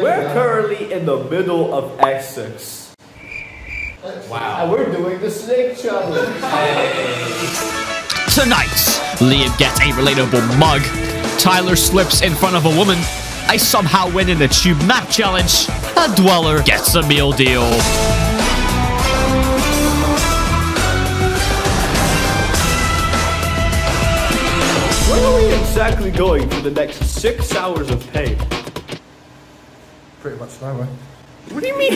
We're currently in the middle of Essex. Wow. And we're doing the snake challenge. Tonight, Liam gets a relatable mug. Tyler slips in front of a woman. I somehow win in the tube map challenge. A dweller gets a meal deal. Where are we exactly going for the next 6 hours of pay? Pretty much nowhere. What do you mean?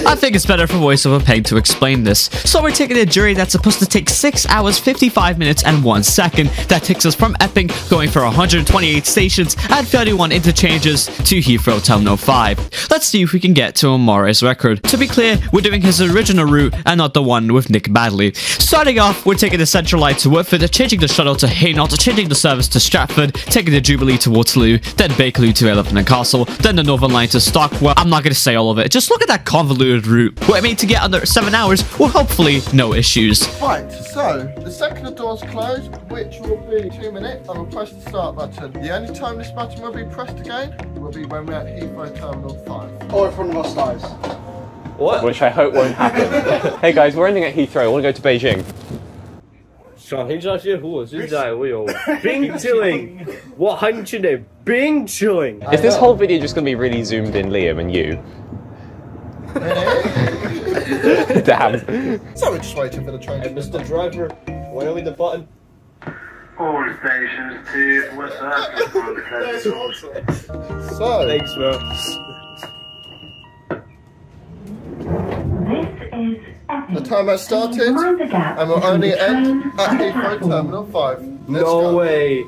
I think it's better for voiceover Peg to explain this. So we're taking a journey that's supposed to take 6 hours, 55 minutes, and 1 second. That takes us from Epping, going for 128 stations and 31 interchanges, to Heathrow Terminal 5. Let's see if we can get to Amara's record. To be clear, we're doing his original route and not the one with Nick Badley. Starting off, we're taking the Central Line to Woodford, changing the Shuttle to Hainault, changing the service to Stratford, taking the Jubilee to Waterloo, then Bakerloo to Elephant and Castle, then the Northern Line to Stockwell. I'm not going to say all of it. Just look at that convoluted route. We're aiming to get under 7 hours with hopefully no issues. Right, so the second the doors close, which will be 2 minutes, I will press the start button. The only time this button will be pressed again will be when we're at Heathrow Terminal 5. Or in front of our stars. What? Which I hope won't happen. Hey guys, we're ending at Heathrow. I want to go to Beijing. 小黑这些货现在会有冰淇淋，我很吃的冰淇淋。 Is this whole video just going to be really zoomed in Liam and you? Damn. So we're just waiting for the train. Hey, Mr. Driver, why don't we the button? All stations to what's up? So, Thanks, bro. the time has started, and we'll only end at Heathrow Terminal 5. Let's No go. way.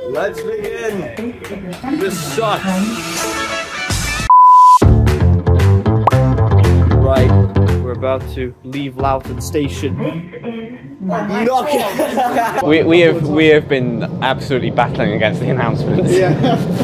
Let's begin. This sucks. Right, we're about to leave Loughton Station. We have been absolutely battling against the announcements.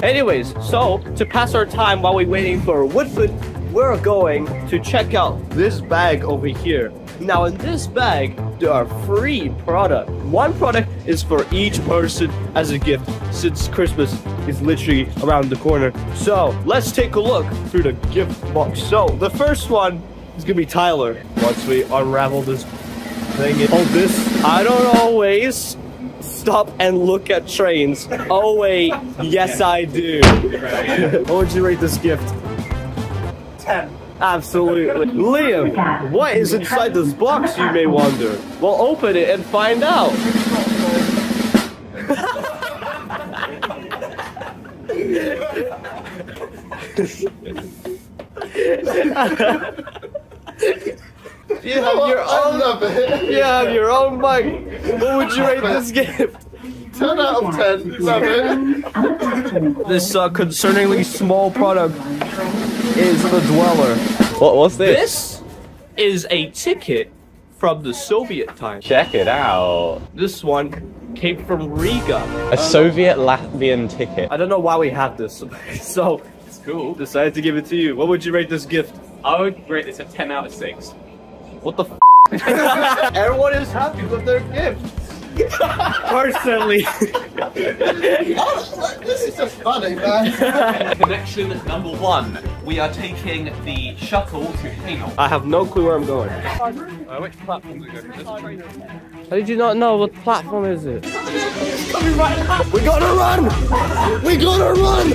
Anyways, so to pass our time while we're waiting for Woodford, we're going to check out this bag over here. Now in this bag, there are free products. One product is for each person as a gift, since Christmas is literally around the corner. So let's take a look through the gift box. So the first one is gonna be Tyler. Once we unravel this thing, hold this. I don't always stop and look at trains. Oh wait, yes I do. What would you rate this gift? 10. Absolutely. Liam, what is inside this box, you may wonder? Well, open it and find out. You have your own. You have your own mug. What would you rate this gift? 10 out of 10. Love it. This concerningly small product is the Dweller. What's this? This is a ticket from the Soviet time. Check it out. This one came from Riga. A Soviet Latvian ticket. I don't know why we have this, so it's cool. Decided to give it to you. What would you rate this gift? I would rate this a 10 out of 6. What the f? Everyone is happy with their gift. Personally. This is just funny, man. Connection number 1. We are taking the shuttle to Hainault. I have no clue where I'm going. Which platform do we go to? This train? How did you not know? What platform is it? Coming right now. We gotta run! We gotta run!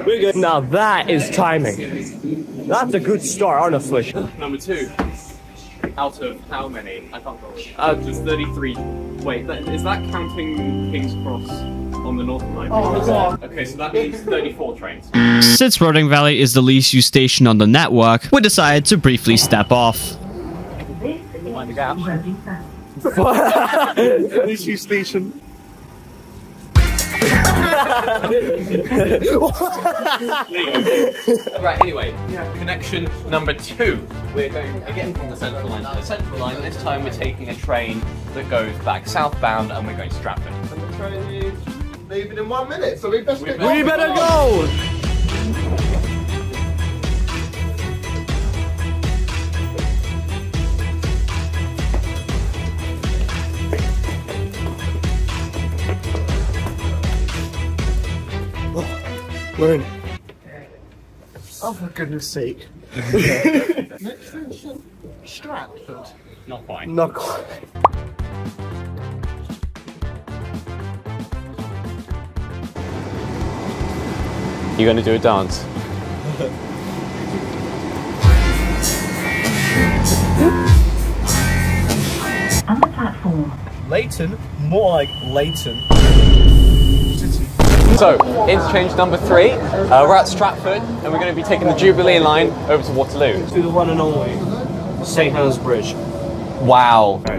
We're good. Now that is timing. That's a good start, honestly. Number 2. Out of how many? I can't remember. Just 33. Wait, is that counting King's Cross on the Northern Line? Oh, God. Okay, so that means 34 trains. Since Roding Valley is the least used station on the network, we decided to briefly step off. Mind the gap. Least used station. Right, anyway, connection number 2. We're going again from the Central Line to the Central Line. This time we're taking a train that goes back southbound and we're going to Stratford. And the train is leaving in 1 minute, so we best get We better go! We're in. Oh, for goodness sake. Next station, Stratford. Not quite. Not quite. You gonna do a dance? On the platform. Leighton? More like Leighton. So, interchange number 3, we're at Stratford and we're going to be taking the Jubilee line over to Waterloo. To the one and only St. Helens Bridge. Wow. I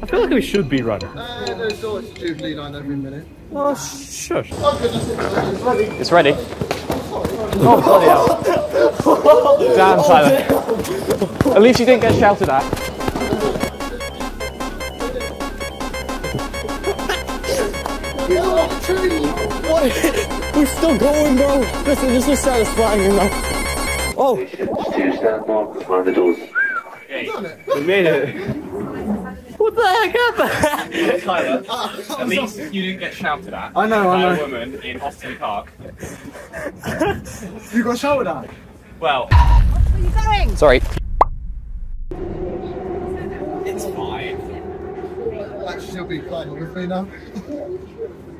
feel like we should be running. There's always a Jubilee line every minute. Oh, shush. Oh goodness, it's ready. It's ready. Oh, bloody hell. Damn, Tyler. At least you didn't get shouted at. What? We're still going, bro. This is satisfying enough. Oh. Mind the doors. We made it. What the heck happened? Tyler, at least you didn't get shouted at. I know. By a woman in Austin Park. You got shouted at? Well. Where are you going? Sorry. It's fine. Actually, she'll be playing with me now.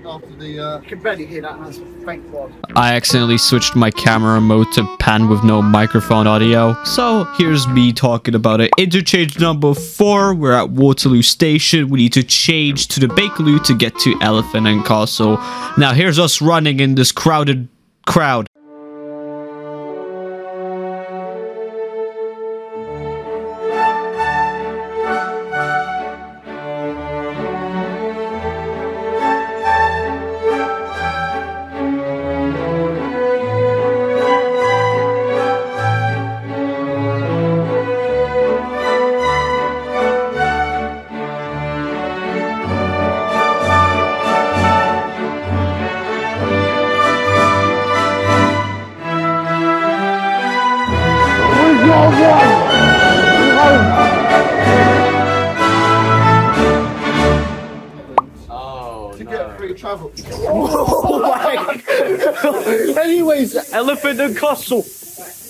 After the, I can barely hear that, man. Thank God. I accidentally switched my camera mode to pan with no microphone audio. So here's me talking about it. Interchange number 4. We're at Waterloo Station. We need to change to the Bakerloo to get to Elephant and Castle. Now here's us running in this crowded crowd. to get free travel. Oh my. Anyways, Elephant and Castle.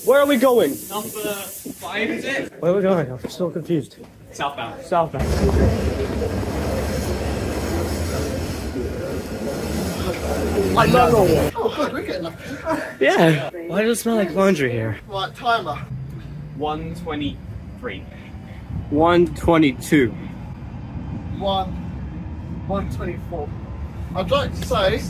Where are we going? Number 5, is it? Where are we going? I'm still confused. Southbound. Southbound. I don't know. Oh, good, we're getting lucky. Yeah. Why does it smell like laundry here? Right, timer. 123. 122. 124. I'd like to say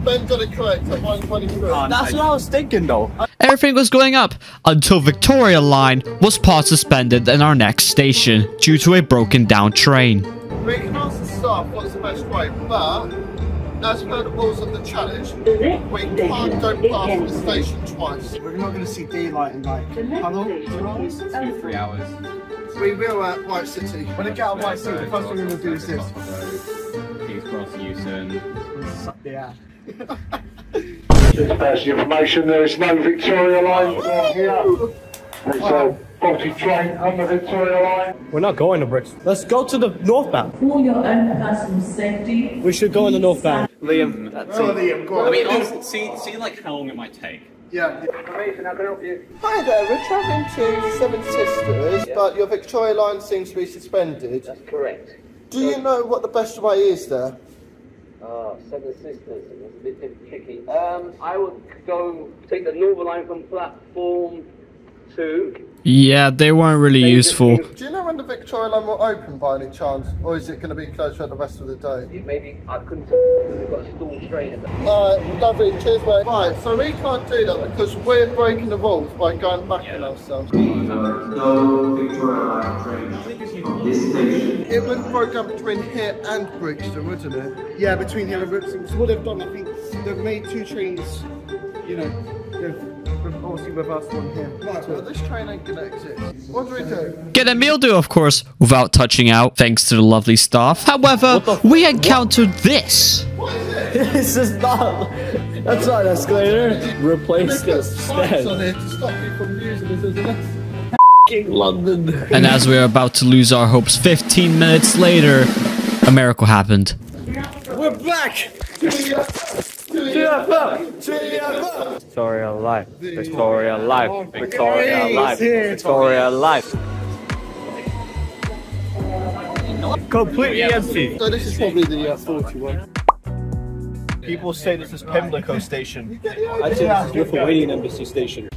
Ben got it correct at 123. That's what I was thinking though. Everything was going up until Victoria Line was part suspended in our next station due to a broken down train. We can ask the staff what's the best way, but as per the rules of the challenge, we can't go past the station twice. We're not going to see daylight in like, how long? 2 hours? 2-3 hours. We will at White City. When I get out of White City, the first thing we're going to do is this. King's Cross, Euston. Yeah. Just pass the information, there is no Victoria line here. There's a faulty train on the Victoria line. We're not going to Brixton. Let's go to the northbound. For your own personal safety. We should go in the northbound. Liam, that's it. Liam, go on. I mean, honestly, see like how long it might take. Yeah. Information, how can I help you? Hi there, we're travelling to Seven Sisters, but your Victoria line seems to be suspended. That's correct. Do you know what the best way is there? Seven Sisters, it's a bit tricky. I would go take the Northern line from platform 2. Yeah, they weren't really useful. Do you know when the Victoria line will open by any chance? Or is it going to be closed for the rest of the day? Maybe I couldn't because we've got a stall train. Lovely, cheers mate. Right, so we can't do that because we're breaking the rules by going back on ourselves. No Victoria line train. This station. It would broke up between here and Brixton, wouldn't it? Yeah, between here and Brixton. So what they've done, I think, they've made 2 trains, you know, they've obviously reversed one here. Right, well this train ain't gonna exist. What do we do? Get a meal do, of course, without touching out, thanks to the lovely staff. However, we encountered this. This is not. That's not an escalator. Replace There's this spikes on instead. here to stop you from using this as an London. And as we are about to lose our hopes 15 minutes later, a miracle happened. We're back. Victoria Life. Victoria Life. Victoria Life. Victoria Life. Completely empty. So this is probably the 41. People say this is Pimlico Station. I say this is Lithuanian Embassy Station.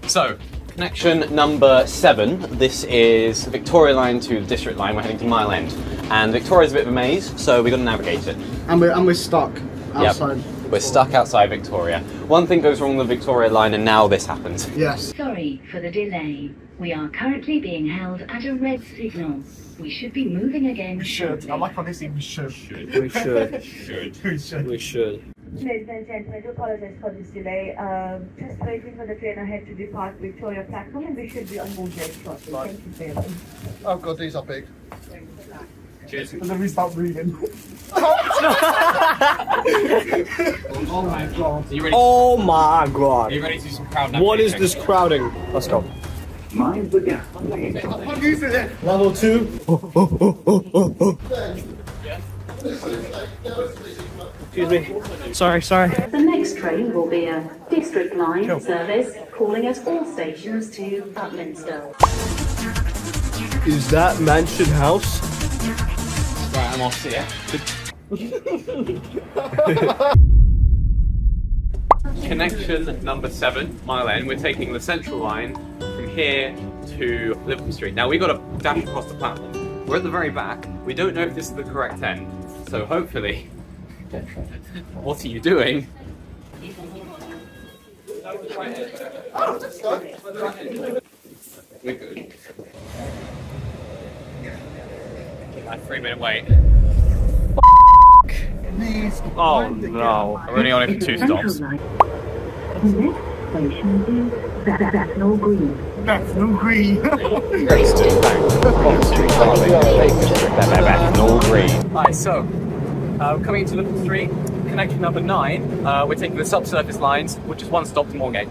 So, connection number 7. This is Victoria Line to the District Line. We're heading to Mile End. And Victoria's a bit of a maze, so we've got to navigate it. And we're stuck outside. Yep. We're stuck outside Victoria. One thing goes wrong with the Victoria Line and now this happens. Yes. Sorry for the delay. We are currently being held at a red signal. We should be moving again shortly. I like how they say we should. We should. We should. Ladies and gentlemen, I do apologize for this delay. Just waiting for the train ahead to depart Victoria platform, and we should be on Moorgate shortly. Thank you very much. Oh god, these are big. Cheers. And then we start reading. Oh my god. Are you ready? Oh my god. Are you ready to do some crowd navigation? What is this crowding? Let's go. Mind the gap. Level 2. Excuse me. Sorry. The next train will be a District Line service calling at all stations to Upminster. Is that Mansion House? Right, I'm off, see ya. Connection number 7, Mile End. We're taking the Central Line from here to Liverpool Street. Now we've got to dash across the platform. We're at the very back. We don't know if this is the correct end. So hopefully... What are you doing? We're good. A 3-minute wait. Oh no. We're only on it for 2 stops. The next station is Bethnal Green. Bethnal Green. Bethnal Green. Alright, so coming into Liverpool Street, connection number 9, we're taking the subsurface lines, which is 1 stop to Moorgate.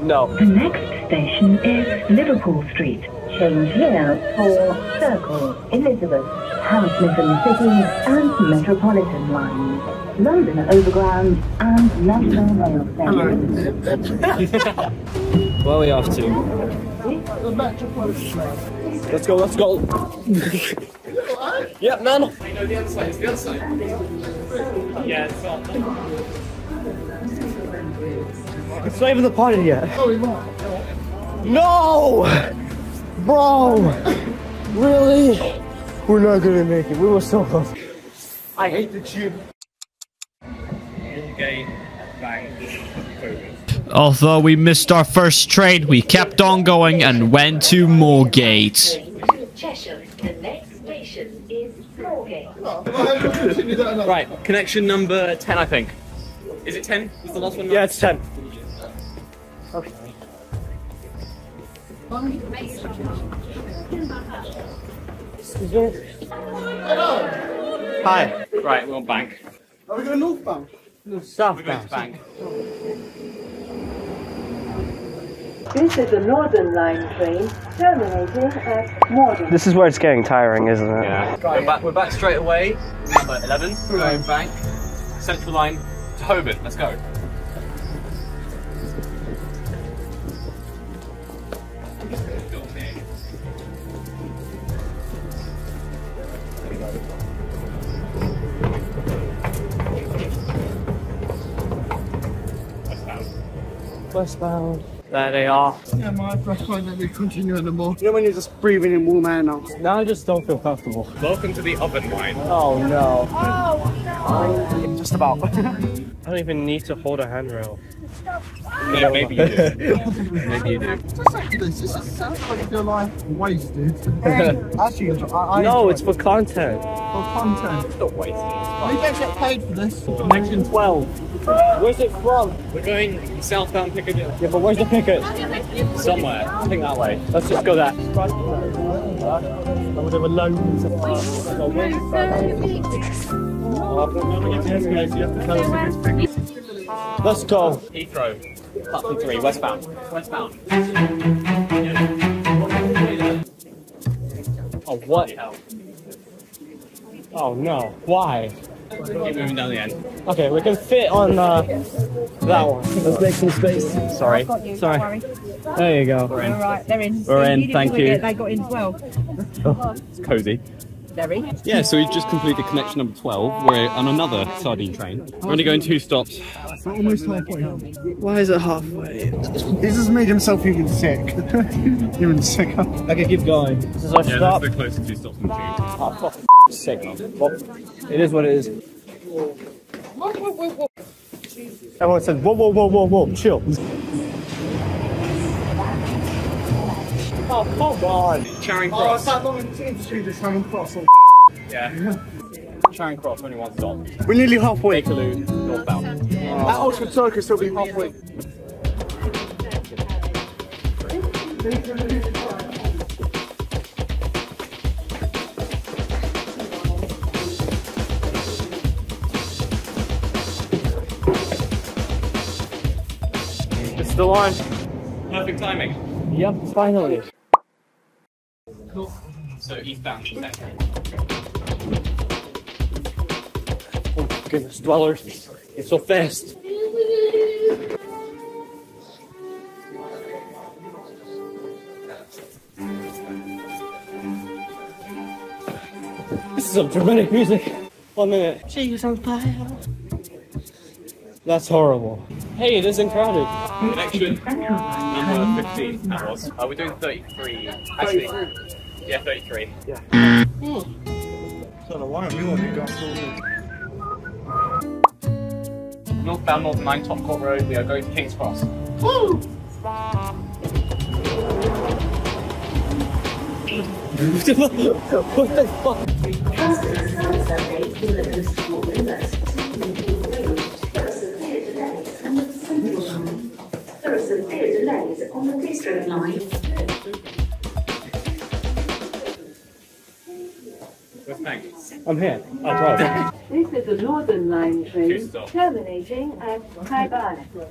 No. The next station is Liverpool Street. Change here for Circle, Elizabeth, Hammersmith and City and Metropolitan lines, London Overground and National Rail Station. Where are we off to? Let's go. Yep, man. No, the other side, it's the other side. Yeah, it's on. It's not even the party yet. No! Bro! Really? We're not gonna make it. We were so close. I hate the tube. Although we missed our first train, we kept on going and went to Moorgate. Cheshire, the next station is Moorgate. Right, connection number 10, I think. Is it 10? Is the last one? Yeah, it's 10. Okay. Excuse me. Hi. Right, we're on Bank. Are we going northbound? We're going to Bank. This is a Northern Line train terminating at Moorgate. This is where it's getting tiring, isn't it? Yeah. We're back straight away. Number 11. We're going Bank. Central Line to Holborn. Let's go. Westbound. There they are. Yeah, my breath won't let me continue anymore. You know when you're just breathing in warm air now? Now I just don't feel comfortable. Welcome to the Oven Line. Oh no. Just about. I don't even need to hold a handrail. Yeah, maybe you do. Maybe you do. This sounds like your life wasted. Actually, I No, it's for content. for content. Stop wasting. You don't get paid for this. Connection 12. Where's it from? We're going southbound Piccadilly. Yeah, but where's the picket? Somewhere. I think that way. Let's just go that. Whatever loads of Let's go. Heathrow. Platform 3, westbound. Westbound. Oh, what? Oh no. Why? Keep moving down the end. Okay, we can fit on that one. Let's make some space. Sorry. Sorry. There you go. We're in. Alright, they're in. We're in, thank you. They got in as well. It's cozy. Very. Yeah, so we've just completed connection number 12. We're on another sardine train. We're only going 2 stops. Almost halfway. Why is it halfway? He's just made himself even sick. Even sicker. Okay, keep going. This is our stop. This is the closest 2 stops on the tube. Oh, for f***'s sake. Well, it is what it is. Everyone says, whoa, whoa, whoa, whoa, whoa, chill. Oh, come on. Charing Oh, Cross. it's that long interchange, this Charing Cross. Yeah. Charing Cross, only 1 stop. We're nearly halfway. Waterloo, northbound. At Oxford Circus, we'll be halfway. It's still on. Perfect timing. Yep, finally. Cool. So eastbound. Oh goodness, dwellers. It's so fast. This is some dramatic music. 1 minute. She's on fire. That's horrible. Hey, it isn't crowded. Connection number 15. That was. We're doing 33. Actually, yeah, 33. I don't know why we want to go Northbound, Northern Line, Top Court Road. We are going to King's Cross. Woo! What the fuck? There are severe delays on the District Line. Where's Pancras? I'm here. I'll drive. This is the Northern Line 2 train stops. terminating at Holborn. We're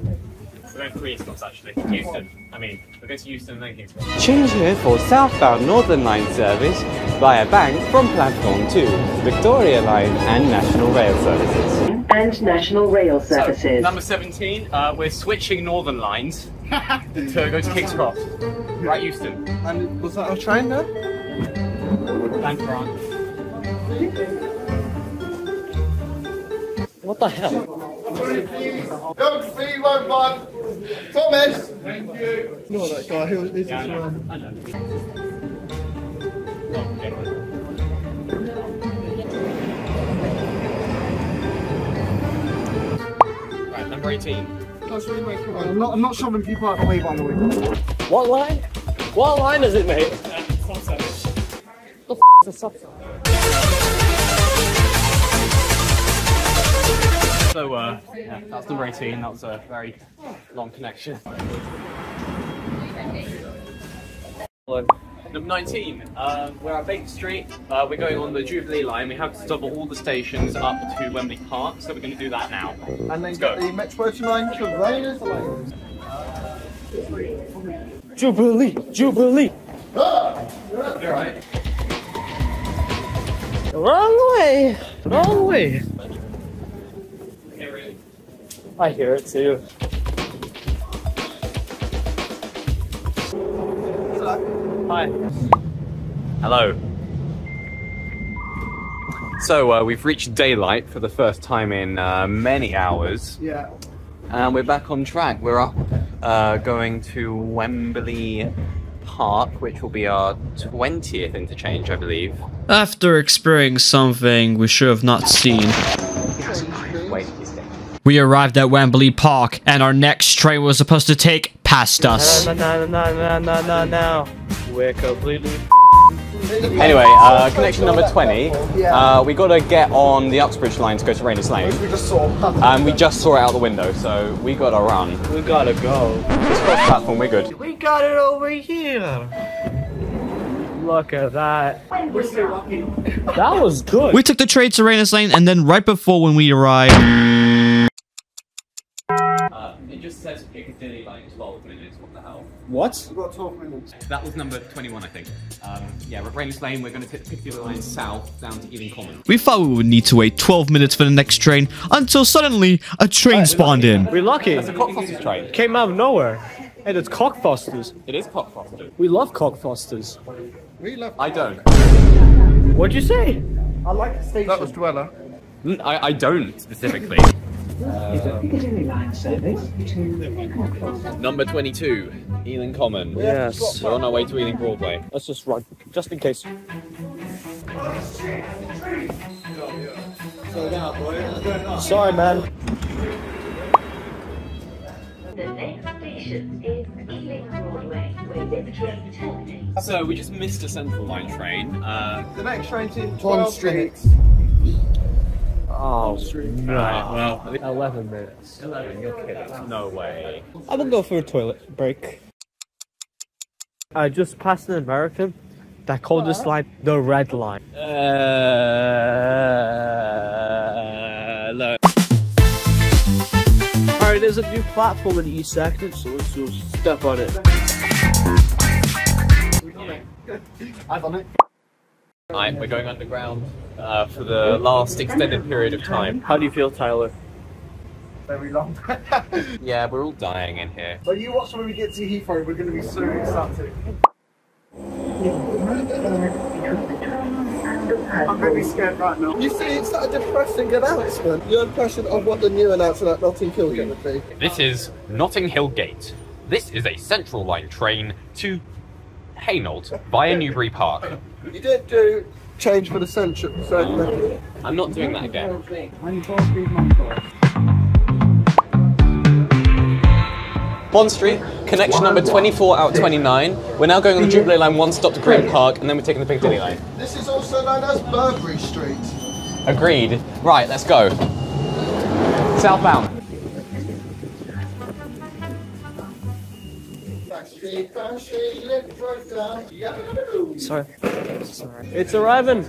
going 3 stops actually. Euston. We're going to Euston and then King's Cross. Change here for southbound Northern Line service via Bank from platform 2, Victoria Line and National Rail services. And National Rail services. So, number 17, we're switching Northern Lines to go to King's Cross. Right, Euston. And was that our train there? Pancras. What the hell? Don't see one, bud. Thomas. You know that guy who is Yeah, I know. I know. Okay. Right, number 18. I'm not shoving people out of the way, by the way. What line? What line is it, mate? Subservice. The f is a subset? So, yeah, that's number 18. That was a very long connection. Number 19, we're at Baker Street. We're going on the Jubilee line. We have to stop at all the stations up to Wembley Park, so we're going to do that now. And then get the Metropolitan line to Rayners Lane. Jubilee! Jubilee! You're right. Wrong way! Wrong way! Okay, really. I hear it too. Hi. Hello. So we've reached daylight for the first time in many hours. Yeah. And we're back on track. We're up going to Wembley Park, which will be our 20th interchange, I believe. After experiencing something we should have not seen, Wait, he's there. we arrived at Wembley Park, and our next train was supposed to take past us. No. We're completely. Anyway, connection number 20. We got to get on the Uxbridge line to go to Rayners Lane. We just saw. And we just saw it out the window, so we got to run. We gotta go. This cross platform, we're good. We got it over here. Look at that. We're still lucky. That was good. We took the train to Rayners Lane, and then right before when we arrived, It just says Piccadilly line 12 minutes. What? We've got 12 minutes. That was number 21, I think. Yeah, we're at Rayners Lane. We're going to take the Piccadilly line south down to Ealing Common. We thought we would need to wait 12 minutes for the next train until suddenly a train spawned in. We're lucky. That's a Cockfosters train. Came out of nowhere. Hey, that's Cockfosters. It is Cockfosters. We love Cockfosters. We love. I don't. What'd you say? I like the station. That was Dweller. I don't specifically. Piccadilly line service to Number 22, Ealing Common. Yes. We're on our way to Ealing Broadway. Let's just run, just in case. Sorry, man. The next station is Ealing Broadway, where this train terminates. So we just missed a Central Line train. The next train's in 12 12 minutes. Oh, no. Well, 11 minutes. 11, you're kidding. No way. I will go for a toilet break. I just passed an American that called this line the red line. No. Alright, there's a new platform in the East Sector, so let's just step on it. I've done it. Right, we're going underground for the last extended period of time. How do you feel, Tyler? Very long. Yeah, we're all dying in here. But you watch when we get to Heathrow, we're going to be so excited. I'm really scared right now. You see, it's not a depressing announcement. Your impression of what the new announcement at Notting Hill is going to be. This is Notting Hill Gate. This is a Central Line train to Hainault via Newbury Park. You didn't do change for the central. So I'm not doing that again. Bond Street, connection number 24 out of 29. We're now going on the Jubilee line one stop to Green Park, and then we're taking the Piccadilly line. this is also known as Burberry Street. Agreed. Right, let's go. Southbound. Sorry. It's arriving.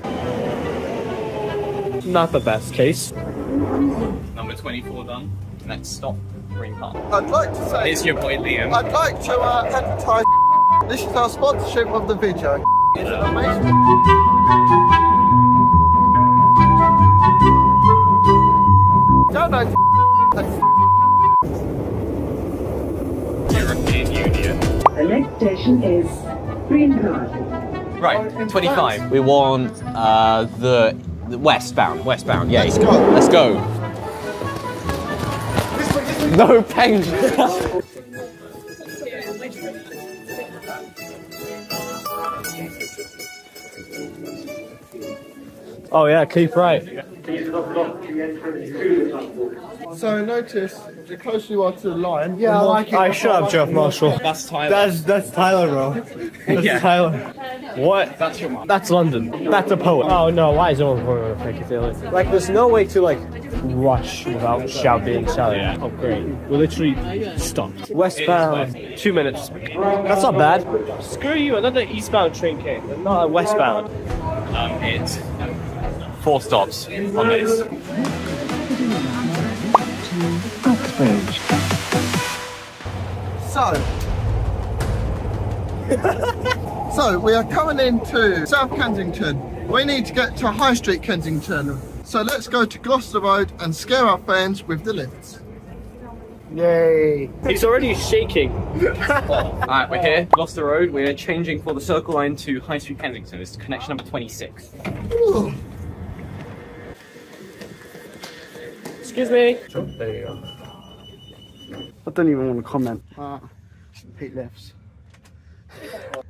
Not the best case. Number 24 done. Next stop, Green Park. I'd like to say. Here's your boy Liam. I'd like to advertise. This is our sponsorship of the video. It's an amazing. Don't know. European Union. The next station is Green Park. Right, 25. We want the westbound. Westbound, yeah. Let's go. Let's go. No pain. Oh yeah, keep right. So notice, the closer you are to the line, Yeah, I like it. Shut up, Jeff Marshall. That's Tyler. That's Tyler, bro. That's Yeah. Tyler. What? That's your mom. That's London. That's a poet. Oh no, why is everyone going to Piccadilly? Like, there's no way to like rush without shouting. Yeah. Oh great. We're literally stopped. Westbound. 2 minutes. That's not bad. Screw you. Another eastbound train came. Not a westbound. It's 4 stops on this. Oxbridge. So we are coming into South Kensington. We need to get to High Street Kensington. So let's go to Gloucester Road and scare our fans with the lifts. Yay. He's already shaking. Alright, we're here, Gloucester Road. We're changing for the Circle line to High Street Kensington. This is connection number 26. Ooh. Excuse me. There you go. I don't even want to comment. Pete lifts.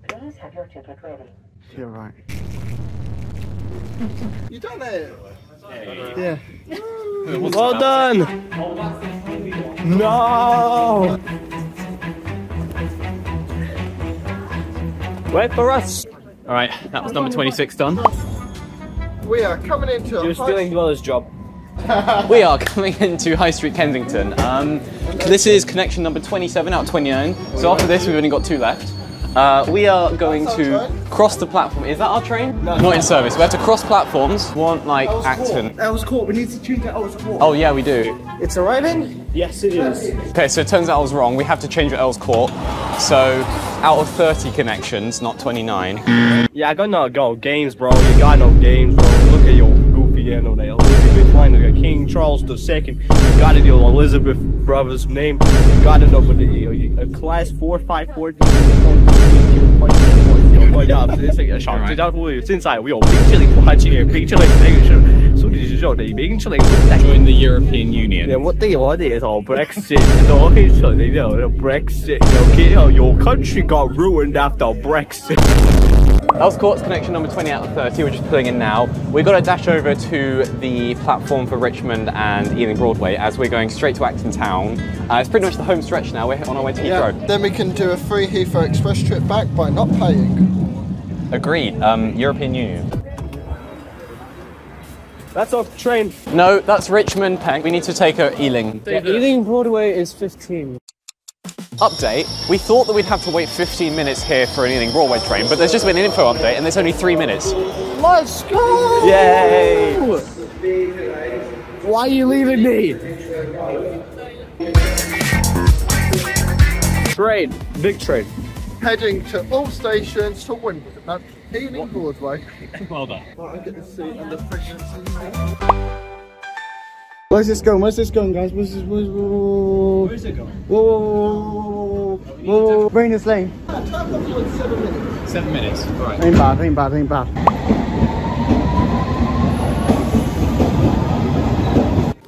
Please have your ticket ready. You're right. You done it? Yeah. Well done. No. Wait for us. Alright, that was number 26 done. We are coming into You're stealing Dweller's job. We are coming into High Street Kensington. This is connection number 27 out of 29. So after this, we've only got 2 left. We are going to cross the platform. Is that our train? No, not in service. We have to cross platforms. Want like Acton. Earls Court. We need to change to Earls Court. Oh yeah, we do. It's arriving? Yes, it is. Okay, so it turns out I was wrong. We have to change at Earls Court. So out of 30 connections, not 29. Yeah, I got no games, bro. You got no games, bro. Look at your goofy end on there. Elizabeth line, King Charles II. You got it, your Elizabeth brother's name. You got it over the class 454. 知道现在我有冰淇淋环境，冰淇淋那个是苏黎世州的冰淇淋。Join the European Union. 我哋就 Brexit， 都可以出嚟就 Brexit。Okay, your country got ruined after Brexit. Earls Court's connection number 20 out of 30. We're just pulling in now. We've got to dash over to the platform for Richmond and Ealing Broadway as we're going straight to Acton Town. It's pretty much the home stretch now. We're on our way to Heathrow. Yeah, then we can do a free Heathrow Express trip back by not paying. Agreed. European Union. That's our train. No, that's Richmond, Peng. We need to take a Ealing. Ealing Broadway is 15. Update. We thought that we'd have to wait 15 minutes here for an Ealing Broadway train, but there's just been an info update and there's only 3 minutes. Let's go! Yay! Why are you leaving me? Train. Big train. Heading to all stations to Wembley. Ealing Broadway. Well done. I get the seat and the pregnancy. Where's this going? Where's this going, guys? Where's it going? Whoa. Rayners Lane. 7 minutes. Right. Ain't bad.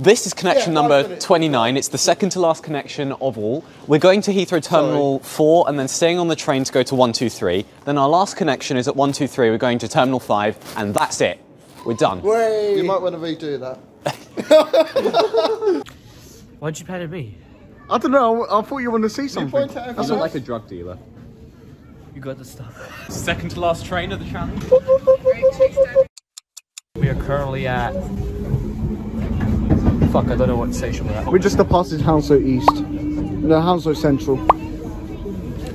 This is connection number 29. It's the second to last connection of all. We're going to Heathrow Terminal 4 and then staying on the train to go to 123. Then our last connection is at 123. We're going to Terminal 5 and that's it. We're done. Wait. You might want to redo that. Why'd you pat at me? I don't know. I thought you wanted to see something. That's not like a drug dealer. You got the stuff. Second to last train of the challenge. We are currently at... Fuck, I don't know what station we're at. We just departed Hainault East. No, Hainault Central.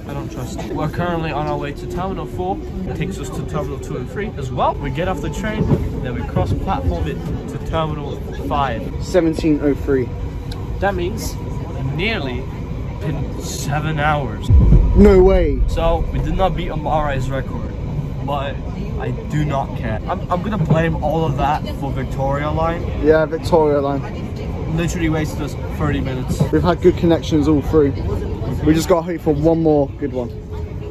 I don't trust you. We're currently on our way to Terminal 4. It takes us to Terminal 2 and 3 as well. We get off the train, then we cross platform it to Terminal 5. 17:03. That means nearly been 7 hours. No way. So we did not beat Amara's record, but I do not care. I'm gonna blame all of that for Victoria Line. Yeah, Victoria Line. Literally wasted us 30 minutes. We've had good connections all through. We just got to hope for one more good one.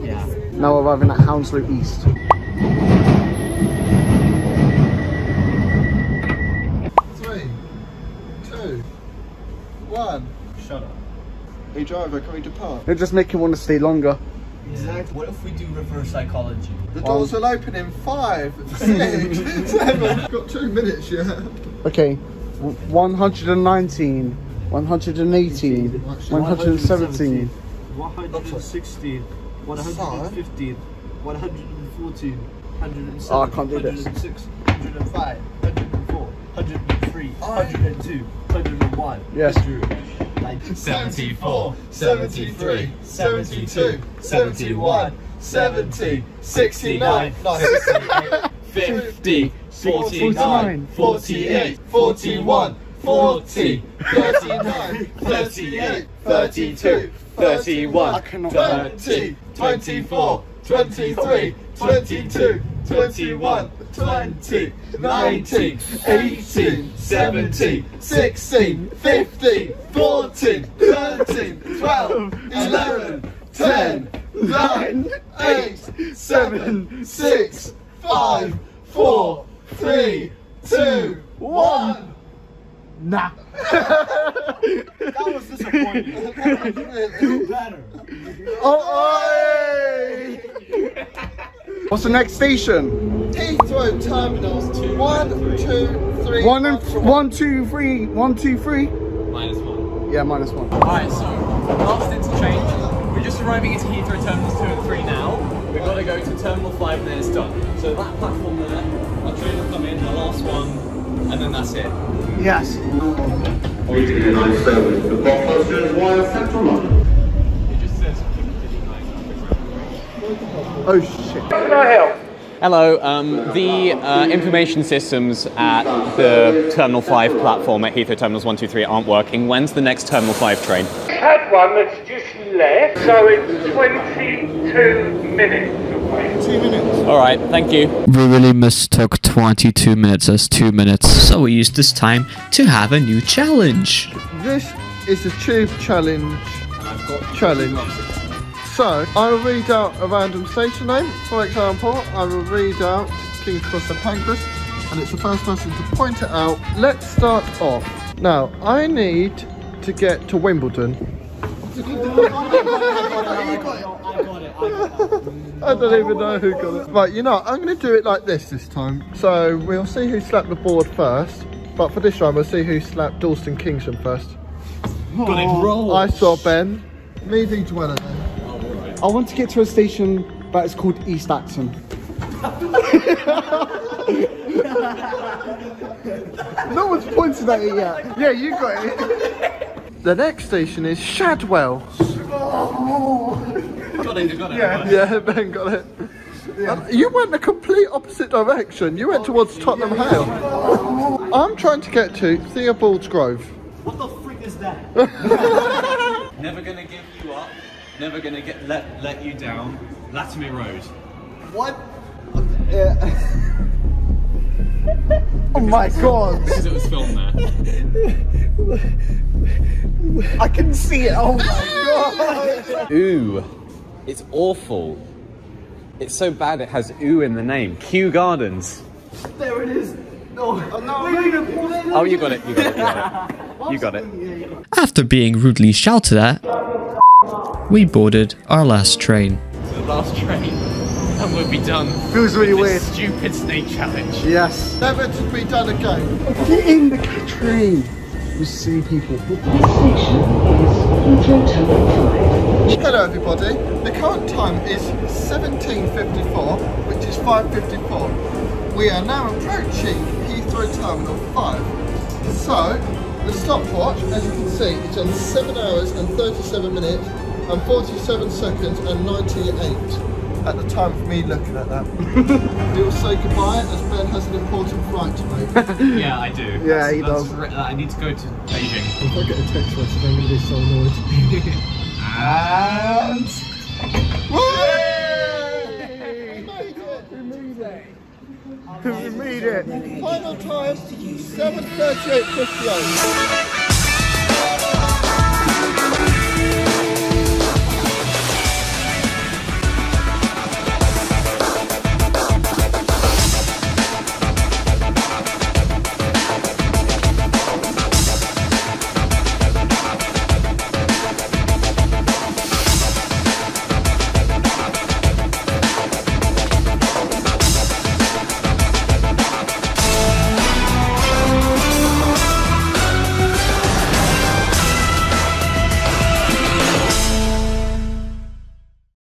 Yeah. Now we're arriving at Hainault East. 3, 2, 1. Shut up. Hey driver, can we depart? It'll just make you want to stay longer. Exactly. What if we do reverse psychology? The doors will open in 5, 6, 7. Got 2 minutes, yeah. Okay. 119, 118, 117. 116, 115, 114, 107, oh, I can't do this. 106, 105, 104, 103, 102, 101. Yes. 74, 73, 72, 71, 70, 69, 68, 50, 49, 48, 41, 40, 39, 38, 32, 31, 30, 24, 23, 22, 21, 20, 19, 18, 17, 16, 15, 14, 13, 12, 11, 10, 9, 8, 7, 6, 5, 4, 3, 2, 1. Nah. That was disappointing. Do better. Oh, what's the next station? Heathrow Terminals 1, 2, 3. 1, 2, 3. 1, 2, 3. -1. Yeah, -1. Alright, so last interchange. We're just arriving into Heathrow Terminals 2 and 3 now. We've got to go to Terminal 5 and then it's done. So that platform there, our train will come in, the last one, and then that's it. Yes. Waiting in line service. The blockbusters via Central Line. It just says 59. Oh shit. Can I help? Hello, the information systems at the Terminal 5 platform at Heathrow Terminals 1, 2, 3 aren't working. When's the next Terminal 5 train? Had one that's just left, so it's 22 minutes away. 2 minutes. Alright, thank you. We really mistook 22 minutes as 2 minutes, so we used this time to have a new challenge. This is a tube challenge. So, I will read out a random station name. For example, I will read out King's Cross and Pancras, and it's the first person to point it out. Let's start off. Now, I need to get to Wimbledon. I don't even know who got it. Right, you know, I'm going to do it like this time. So, we'll see who slapped the board first. But for this round, we'll see who slapped Dalston Kingston first. Got it wrong. I saw Ben. Me v Dweller then. I want to get to a station that is called East Acton. No one's pointed at it yet. Yeah, you got it. The next station is Shadwell. Got it. Yeah, Ben got it. You went the complete opposite direction. You went towards Tottenham Hale. I'm trying to get to Theobald's Grove. What the frick is that? Never gonna give you up. Never gonna let you down. Latimer Road. What? Oh my god! Because it was filmed there. I can see it. Oh my god! Ooh, it's awful. It's so bad it has ooh in the name. Kew Gardens. There it is. No, no. Oh, you got it. You got it. After being rudely shouted at, we boarded our last train. The last train, and we'll be done. Feels really with weird. this stupid snake challenge. Yes. Never to be done again. Get in the train. We see people. Hello everybody. The current time is 17:54, which is 5:54. We are now approaching Heathrow Terminal 5. So, the stopwatch, as you can see, is on 7 hours and 37 minutes and 47 seconds and 98 at the time of me looking at that. We will say goodbye as Ben has an important flight to make. Yeah, I do. Yeah, he does. I need to go to Beijing. If I get a text message, I'm going to be so annoyed. And... We made it! Final time, 7:38:58.